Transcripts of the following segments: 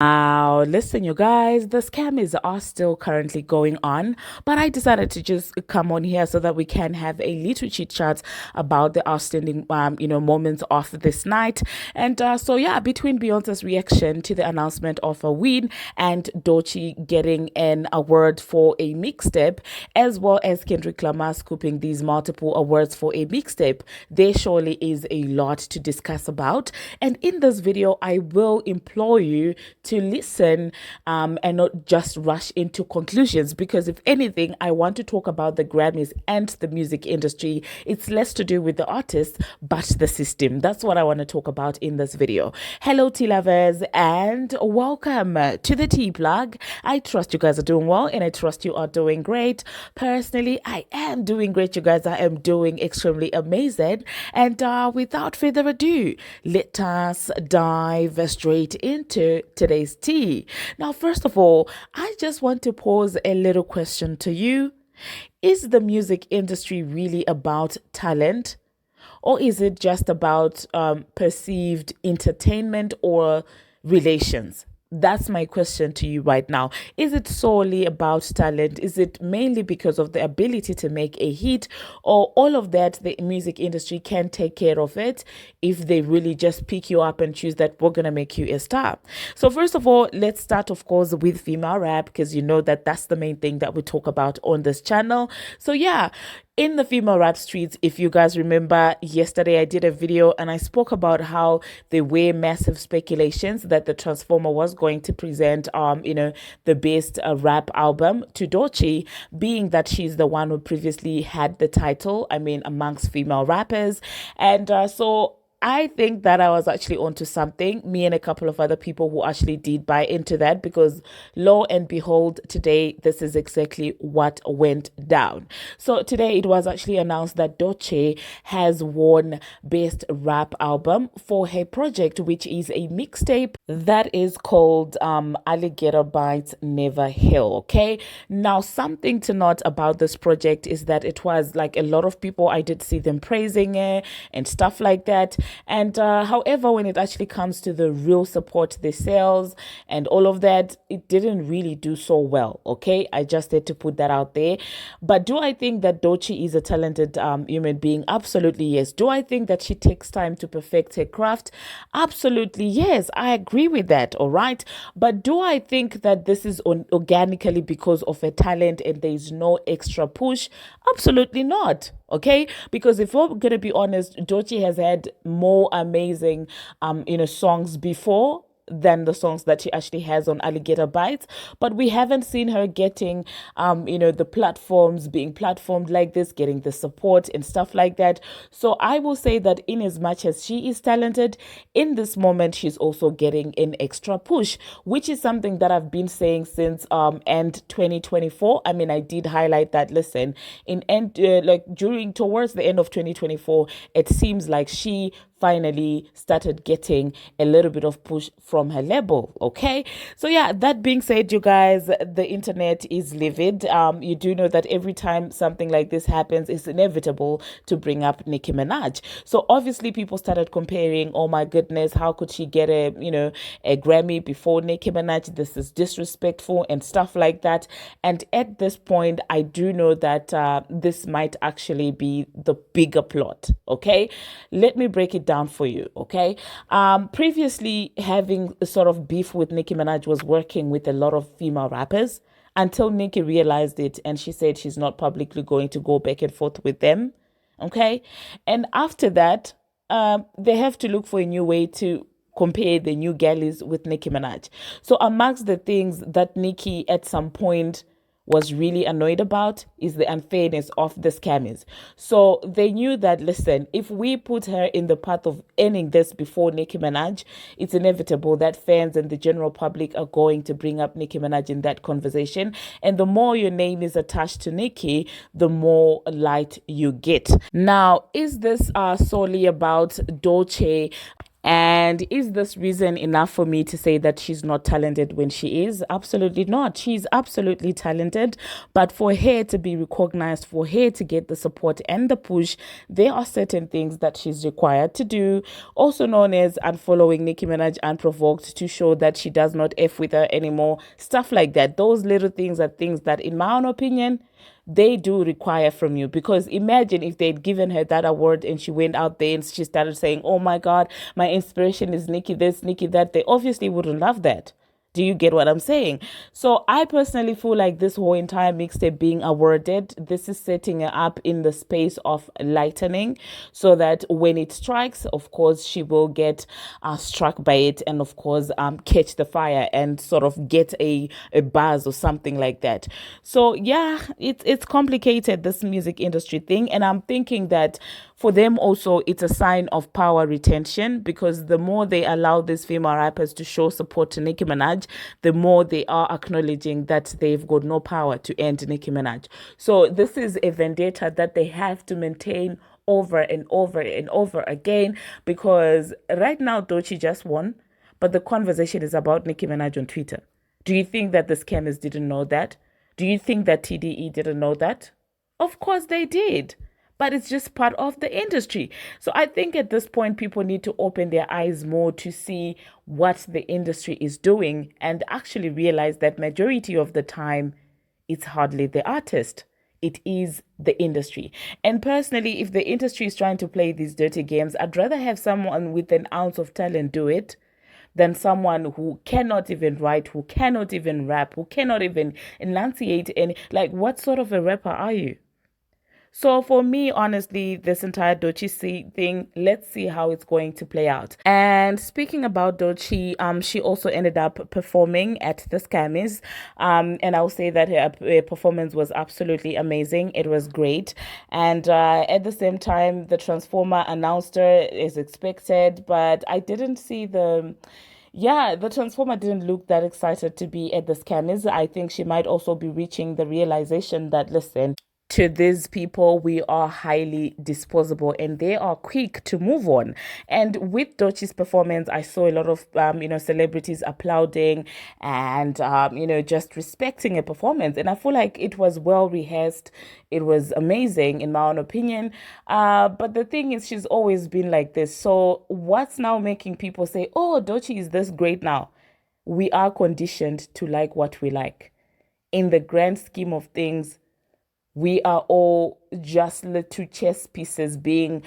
Now, listen, you guys, the scammers are still currently going on, but I decided to just come on here so that we can have a little chit chat about the outstanding, moments of this night. And so, between Beyonce's reaction to the announcement of a win and Doechii getting an award for a mixtape, as well as Kendrick Lamar scooping these multiple awards for a mixtape, there surely is a lot to discuss about. And in this video, I will implore you to listen and not just rush into conclusions, because if anything, I want to talk about the Grammys and the music industry. It's less to do with the artists but the system. That's what I want to talk about in this video. Hello tea lovers, and welcome to the tea plug. I trust you guys are doing well, and I trust you are doing great. Personally, I am doing great, you guys. I am doing extremely amazing. And without further ado, let us dive straight into today's tea. Now, first of all, I just want to pose a little question to you. Is the music industry really about talent? Or is it just about perceived entertainment or relations? That's my question to you right now. Is it solely about talent? Is it mainly because of the ability to make a hit, or all of that the music industry can take care of it if they really just pick you up and choose that we're going to make you a star? So first of all, let's start, of course, with female rap, because you know that that's the main thing that we talk about on this channel. So yeah, in the female rap streets, if you guys remember, yesterday I did a video and I spoke about how there were massive speculations that the Transformer was going to present, the best rap album to Doechii, being that she's the one who previously had the title, amongst female rappers. And so I think that I was actually onto something, me and a couple of other people who actually did buy into that, because lo and behold, today, this is exactly what went down. So today it was actually announced that Doechii has won Best Rap Album for her project, which is a mixtape that is called Alligator Bites Never Heal. Okay. Now, something to note about this project is that it was like a lot of people, I did see them praising it and stuff like that. And however, when it actually comes to the real support, the sales and all of that, it didn't really do so well. Okay, I just had to put that out there. But do I think that Doechii is a talented human being? Absolutely yes. Do I think that she takes time to perfect her craft? Absolutely yes. I agree with that. All right. But do I think that this is organically because of her talent and there is no extra push? Absolutely not. Okay, because if we're gonna be honest, Doechii has had more amazing songs before than the songs that she actually has on Alligator Bites, but we haven't seen her getting the platforms, being platformed like this, getting the support and stuff like that. So I will say that in as much as she is talented, in this moment she's also getting an extra push, which is something that I've been saying since end 2024. I did highlight that, listen, towards the end of 2024, it seems like she finally started getting a little bit of push from her label. Okay, so yeah, that being said, you guys, the internet is livid. You do know that every time something like this happens, it's inevitable to bring up Nicki Minaj. So obviously people started comparing, oh my goodness, how could she get a Grammy before Nicki Minaj? This is disrespectful and stuff like that. And at this point, I do know that this might actually be the bigger plot. Okay, let me break it down for you. Okay, previously having a sort of beef with Nicki Minaj was working with a lot of female rappers, until Nicki realized it and she said she's not publicly going to go back and forth with them. Okay, and after that, they have to look for a new way to compare the new galleys with Nicki Minaj. So amongst the things that Nicki at some point was really annoyed about is the unfairness of the scammers. So they knew that, listen, if we put her in the path of earning this before Nicki Minaj, it's inevitable that fans and the general public are going to bring up Nicki Minaj in that conversation. And the more your name is attached to Nicki, the more light you get. Now, is this solely about Doechii And is this reason enough for me to say that she's not talented when she is? Absolutely not. She's absolutely talented. But for her to be recognized, for her to get the support and the push, there are certain things that she's required to do, also known as unfollowing Nicki Minaj unprovoked to show that she does not F with her anymore. Stuff like that. Those little things are things that, in my own opinion, they do require from you, because imagine if they'd given her that award and she went out there and she started saying, oh my god, my inspiration is Nicki this, Nicki that. They obviously wouldn't love that. Do you get what I'm saying? So I personally feel like this whole entire mixtape being awarded, this is setting her up in the space of lightning, so that when it strikes, of course, she will get struck by it, and of course catch the fire and sort of get a buzz or something like that. So yeah, it's complicated, this music industry thing, and I'm thinking that for them also it's a sign of power retention, because the more they allow these female rappers to show support to Nicki Minaj, the more they are acknowledging that they've got no power to end Nicki Minaj. So this is a vendetta that they have to maintain over and over and over again, because right now Doechii just won, but the conversation is about Nicki Minaj on Twitter. Do you think that the scammers didn't know that? Do you think that TDE didn't know that? Of course they did. But it's just part of the industry. So I think at this point, people need to open their eyes more to see what the industry is doing, and actually realize that majority of the time, it's hardly the artist. It is the industry. And personally, if the industry is trying to play these dirty games, I'd rather have someone with an ounce of talent do it than someone who cannot even write, who cannot even rap, who cannot even enunciate any. Like, what sort of a rapper are you? So for me, honestly, this entire Doechii thing, let's see how it's going to play out. And speaking about Doechii, she also ended up performing at the Grammys. And I'll say that her performance was absolutely amazing. It was great. And at the same time, the Transformer announced her as expected, but I didn't see the Transformer didn't look that excited to be at the Grammys. I think she might also be reaching the realization that, listen, to these people, we are highly disposable and they are quick to move on. And with Doechii's performance, I saw a lot of, celebrities applauding and, just respecting a performance. And I feel like it was well rehearsed. It was amazing, in my own opinion. But the thing is, she's always been like this. So what's now making people say, oh, Doechii is this great now? We are conditioned to like what we like. In the grand scheme of things, we are all just little chess pieces being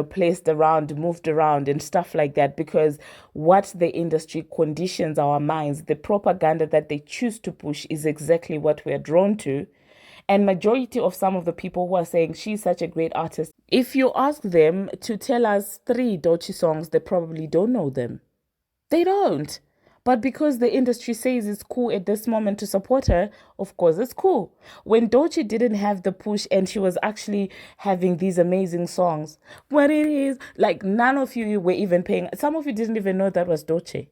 placed around, moved around and stuff like that, because what the industry conditions our minds, the propaganda that they choose to push, is exactly what we're drawn to. And majority of some of the people who are saying she's such a great artist, if you ask them to tell us 3 Doechii songs, they probably don't know them. They don't. But because the industry says it's cool at this moment to support her, of course it's cool. When Doechii didn't have the push and she was actually having these amazing songs, what it is, like none of you were even paying. Some of you didn't even know that was Doechii.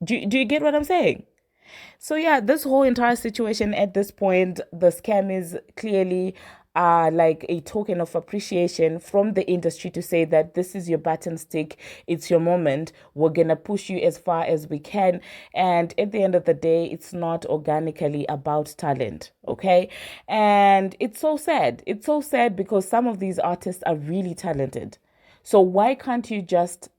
Do you get what I'm saying? So yeah, this whole entire situation at this point, the scam is clearly like a token of appreciation from the industry to say that this is your button stick, it's your moment, we're gonna push you as far as we can. And at the end of the day, it's not organically about talent, okay? And it's so sad. It's so sad because some of these artists are really talented. So why can't you just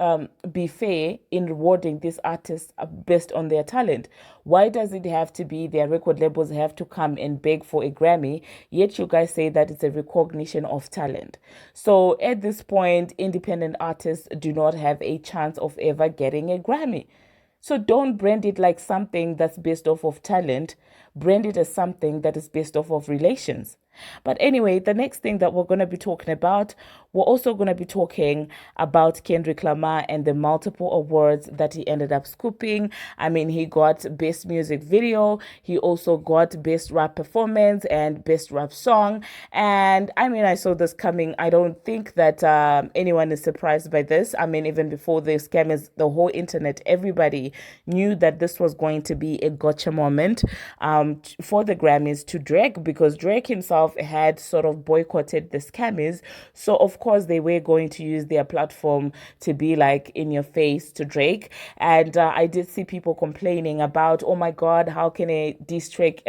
be fair in rewarding these artists based on their talent? Why does it have to be their record labels have to come and beg for a Grammy, yet you guys say that it's a recognition of talent? So at this point, independent artists do not have a chance of ever getting a Grammy. So don't brand it like something that's based off of talent. Brand it as something that is based off of relations. But anyway, the next thing that we're going to be talking about, we're also going to be talking about Kendrick Lamar and the multiple awards that he ended up scooping. I mean, he got Best Music Video. He also got Best Rap Performance and Best Rap Song. And I mean, I saw this coming. I don't think that anyone is surprised by this. I mean, even before the scammers, the whole internet, everybody knew that this was going to be a gotcha moment for the Grammys to Drake, because Drake himself itself had sort of boycotted the Scammers. So, of course, they were going to use their platform to be like in your face to Drake. And I did see people complaining about, oh my God, how can a diss track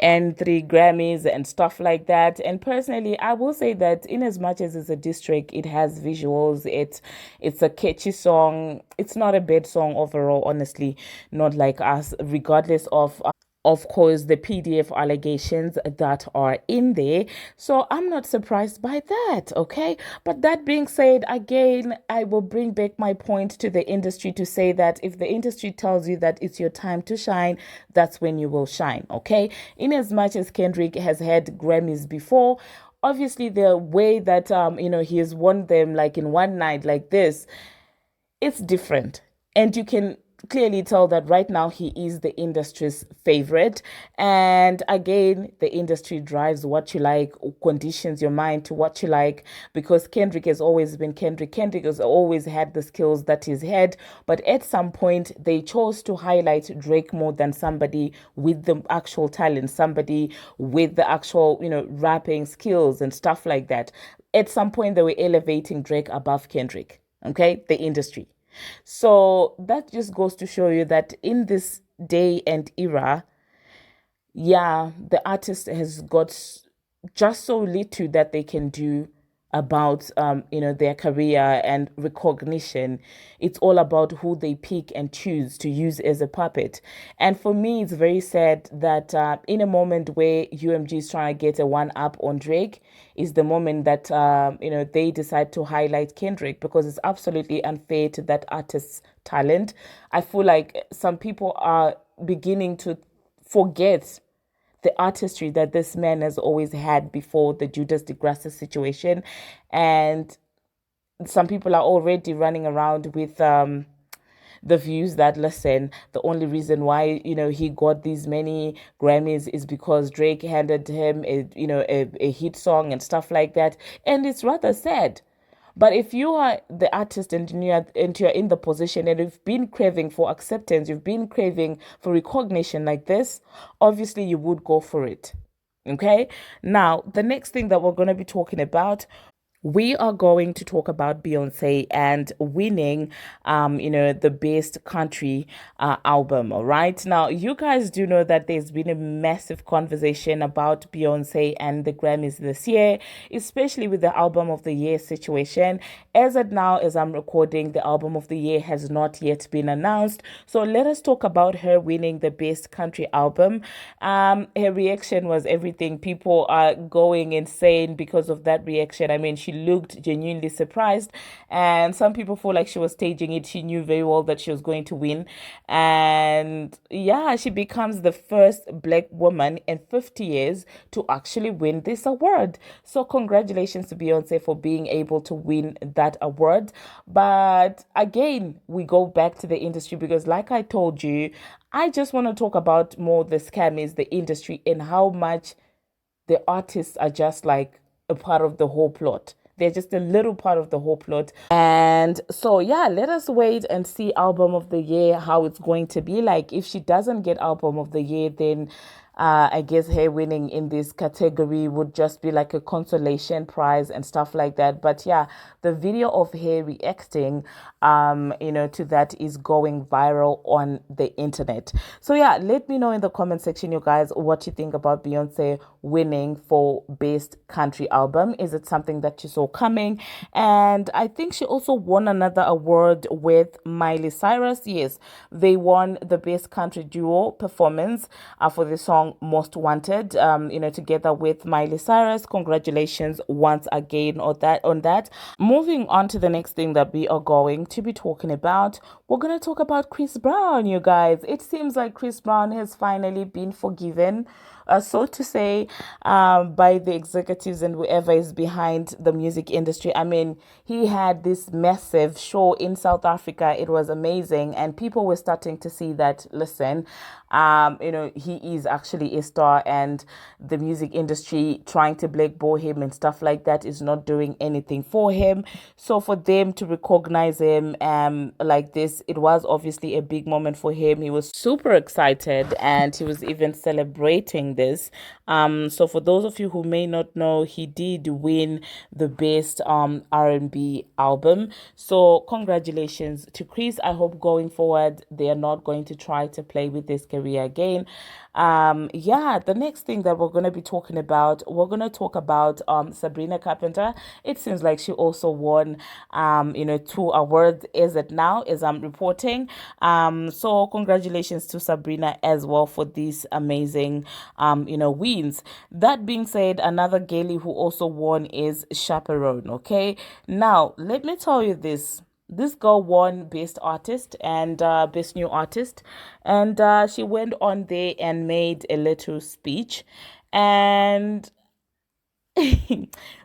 and 3 Grammys and stuff like that. And personally, I will say that in as much as it's a district, it has visuals. It's a catchy song. It's not a bad song overall, honestly. Not like us, regardless of course, the PDF allegations that are in there. So I'm not surprised by that, okay? But that being said, again, I will bring back my point to the industry to say that if the industry tells you that it's your time to shine, that's when you will shine, okay? In as much as Kendrick has had Grammys before, obviously the way that he has won them like in one night like this, it's different. And you can clearly tell that right now he is the industry's favorite. And again, the industry drives what you like, conditions your mind to what you like, because Kendrick has always been Kendrick. Kendrick has always had the skills that he's had. But at some point, they chose to highlight Drake more than somebody with the actual talent, somebody with the actual, rapping skills and stuff like that. At some point, they were elevating Drake above Kendrick. Okay, the industry. So that just goes to show you that in this day and era, yeah, the artist has got just so little that they can do about their career and recognition. It's all about who they pick and choose to use as a puppet. And for me, it's very sad that in a moment where UMG is trying to get a one up on Drake is the moment that they decide to highlight Kendrick, because it's absolutely unfair to that artist's talent. I feel like some people are beginning to forget the artistry that this man has always had before the Judas DeGrasse situation. And some people are already running around with the views that, listen, the only reason why he got these many Grammys is because Drake handed him a hit song and stuff like that. And it's rather sad. But if you are the artist and you're in the position and you've been craving for acceptance, you've been craving for recognition like this, obviously you would go for it. Okay. Now, the next thing that we're going to be talking about, we are going to talk about Beyonce and winning, the best country album. All right. Now, you guys do know that there's been a massive conversation about Beyonce and the Grammys this year, especially with the album of the year situation. As of now, as I'm recording, the album of the year has not yet been announced. So let us talk about her winning the best country album. Her reaction was everything. People are going insane because of that reaction. I mean, she looked genuinely surprised, and some people feel like she was staging it. She knew very well that she was going to win, and yeah, she becomes the first Black woman in 50 years to actually win this award. So congratulations to Beyonce for being able to win that award. But again, we go back to the industry, because like I told you, I just want to talk about more the scammers, the industry, and how much the artists are just like a part of the whole plot. They're just a little part of the whole plot. And so, yeah, let us wait and see album of the year, how it's going to be like. If she doesn't get album of the year, then I guess her winning in this category would just be like a consolation prize and stuff like that. But yeah, the video of her reacting, to that is going viral on the internet. So yeah, let me know in the comment section, you guys, what you think about Beyonce winning for best country album. Is it something that you saw coming? And I think she also won another award with Miley Cyrus. Yes, they won the best country duo performance for the song Most Wanted, together with Miley Cyrus. Congratulations once again on that. Moving on to the next thing that we are going to be talking about, we're going to talk about Chris Brown, you guys. It seems like Chris Brown has finally been forgiven, so to say, by the executives and whoever is behind the music industry. I mean, he had this massive show in South Africa. It was amazing. And people were starting to see that, listen, he is actually a star, and the music industry trying to blackball him and stuff like that is not doing anything for him. So for them to recognize him like this, it was obviously a big moment for him. He was super excited, and he was even celebrating saying this. So for those of you who may not know, he did win the best R&B album. So congratulations to Chris. I hope going forward they are not going to try to play with this career again. Yeah, the next thing that we're going to be talking about, we're going to talk about Sabrina Carpenter. It seems like she also won two awards as it now as I'm reporting. So congratulations to Sabrina as well for these amazing wins. That being said, another girlie who also won is Chappell Roan. Okay, now let me tell you this. This girl won Best Artist and Best New Artist, and she went on there and made a little speech. And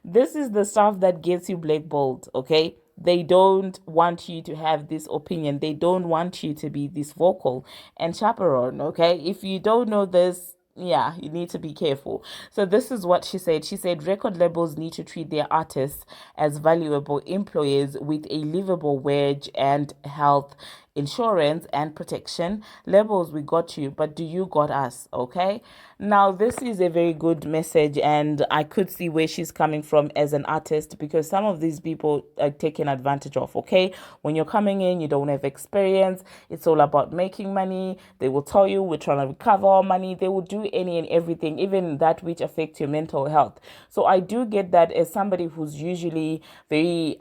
this is the stuff that gets you blackballed, okay? They don't want you to have this opinion. They don't want you to be this vocal and chaperone, okay? If you don't know this, yeah, you need to be careful. So this is what she said. She said record labels need to treat their artists as valuable employees with a livable wage and health insurance and protection. Labels, we got you, but do you got us? Okay. Now, this is a very good message, and I could see where she's coming from as an artist, because some of these people are taken advantage of. Okay. When you're coming in, you don't have experience. It's all about making money. They will tell you we're trying to recover our money. They will do any and everything, even that which affects your mental health. So I do get that as somebody who's usually very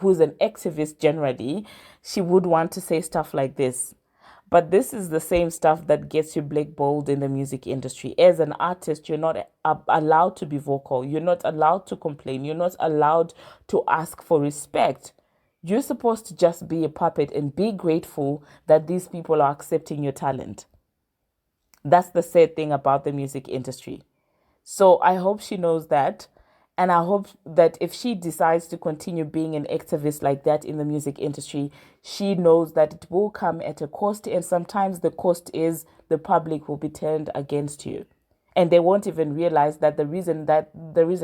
who's an activist generally, she would want to say stuff like this. But this is the same stuff that gets you blackballed in the music industry. As an artist, you're not allowed to be vocal. You're not allowed to complain. You're not allowed to ask for respect. You're supposed to just be a puppet and be grateful that these people are accepting your talent. That's the sad thing about the music industry. So I hope she knows that. And I hope that if she decides to continue being an activist like that in the music industry, she knows that it will come at a cost. And sometimes the cost is the public will be turned against you. And they won't even realize that the reason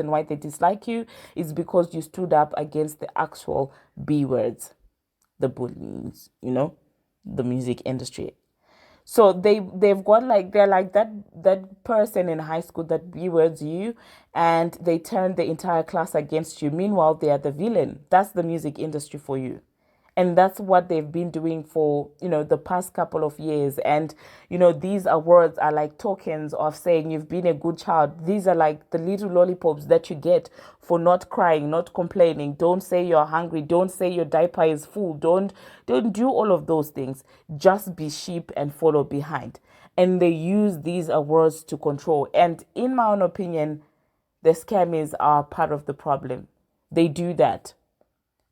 why they dislike you is because you stood up against the actual B words, the bullies, the music industry. So they've got like they're like that person in high school that B-words you, and they turn the entire class against you. Meanwhile, they are the villain. That's the music industry for you. And that's what they've been doing for, the past couple of years. And, these awards are like tokens of saying you've been a good child. These are like the little lollipops that you get for not crying, not complaining. Don't say you're hungry. Don't say your diaper is full. Don't do all of those things. Just be sheep and follow behind. And they use these awards to control. And in my own opinion, the scammers are part of the problem. They do that.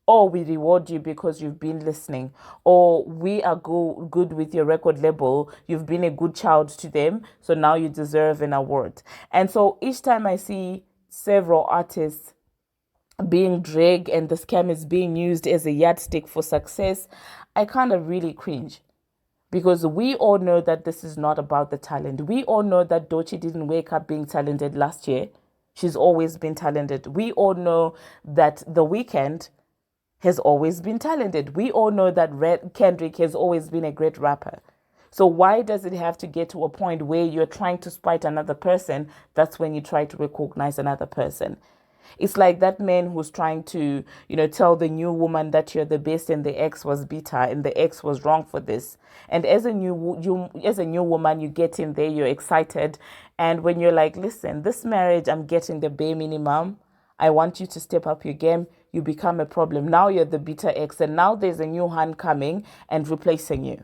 Or we reward you because you've been listening, or we are good with your record label. You've been a good child to them, so now you deserve an award. And so each time I see several artists being dragged and the scam is being used as a yardstick for success, I kind of really cringe. Because we all know that this is not about the talent. We all know that Doechii didn't wake up being talented last year. She's always been talented. We all know that The Weeknd has always been talented. We all know that Kendrick has always been a great rapper. So why does it have to get to a point where you're trying to spite another person? That's when you try to recognize another person. It's like that man who's trying to, tell the new woman that you're the best and the ex was bitter and the ex was wrong for this. And as a new woman, you get in there, you're excited. And when you're like, listen, this marriage, I'm getting the bare minimum. I want you to step up your game. You become a problem. Now you're the bitter ex, and now there's a new hand coming and replacing you.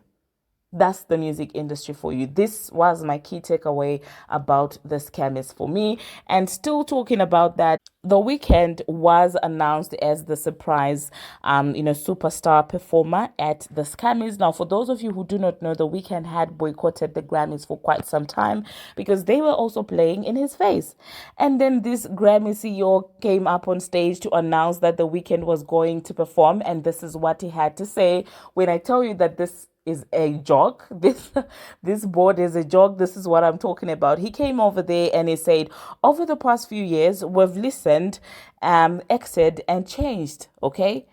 That's the music industry for you. This was my key takeaway about the scammers for me. And still talking about that, The Weeknd was announced as the surprise, superstar performer at the Grammys. Now, for those of you who do not know, The Weeknd had boycotted the Grammys for quite some time because they were also playing in his face. And then this Grammy CEO came up on stage to announce that The Weeknd was going to perform, and this is what he had to say. When I tell you that this is a joke. This board is a joke. This is what I'm talking about. He came over there and he said, over the past few years, we've listened, acted, and changed. Okay.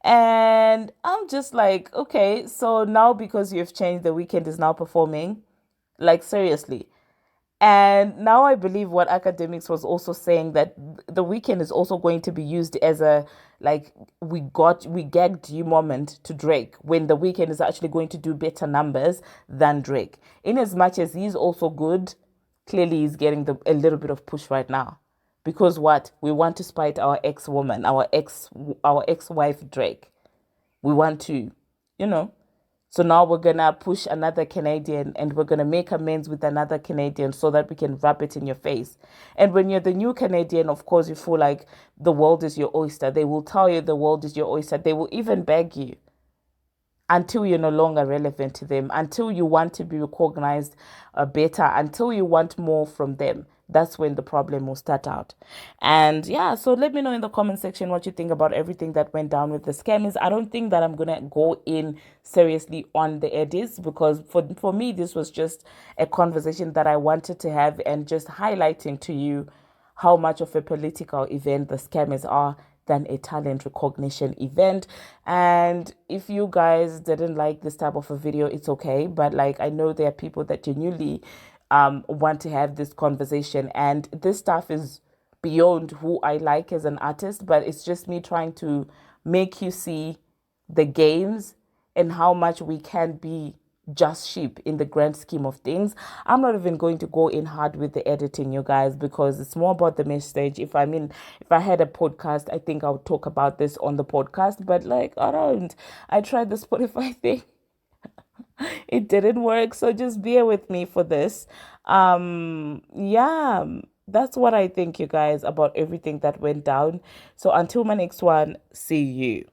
And I'm just like, okay, so now because you've changed, The Weeknd is now performing. Like, seriously. And now I believe what academics was also saying, that the weekend is also going to be used as a, like, we gagged you moment to Drake, when the weekend is actually going to do better numbers than Drake. In as much as he's also good, clearly he's getting a little bit of push right now. Because what? We want to spite our ex-woman, our ex-wife Drake. We want to, you know. So now we're gonna push another Canadian, and we're gonna make amends with another Canadian so that we can rub it in your face. And when you're the new Canadian, of course, you feel like the world is your oyster. They will tell you the world is your oyster. They will even beg you until you're no longer relevant to them, until you want to be recognized better, until you want more from them. That's when the problem will start out. And yeah, so let me know in the comment section what you think about everything that went down with the scammers. I don't think that I'm gonna go in seriously on the edits, because for me this was just a conversation that I wanted to have, and just highlighting to you how much of a political event the scammers are than a talent recognition event. And if you guys didn't like this type of a video, it's okay. But like, I know there are people that genuinely want to have this conversation, and this stuff is beyond who I like as an artist, but it's just me trying to make you see the games and how much we can be just sheep in the grand scheme of things. I'm not even going to go in hard with the editing, you guys, because it's more about the message. If I had a podcast, I think I would talk about this on the podcast, but like, I tried the Spotify thing. It didn't work, so just bear with me for this. Yeah, that's what I think, you guys, about everything that went down. So until my next one, see you.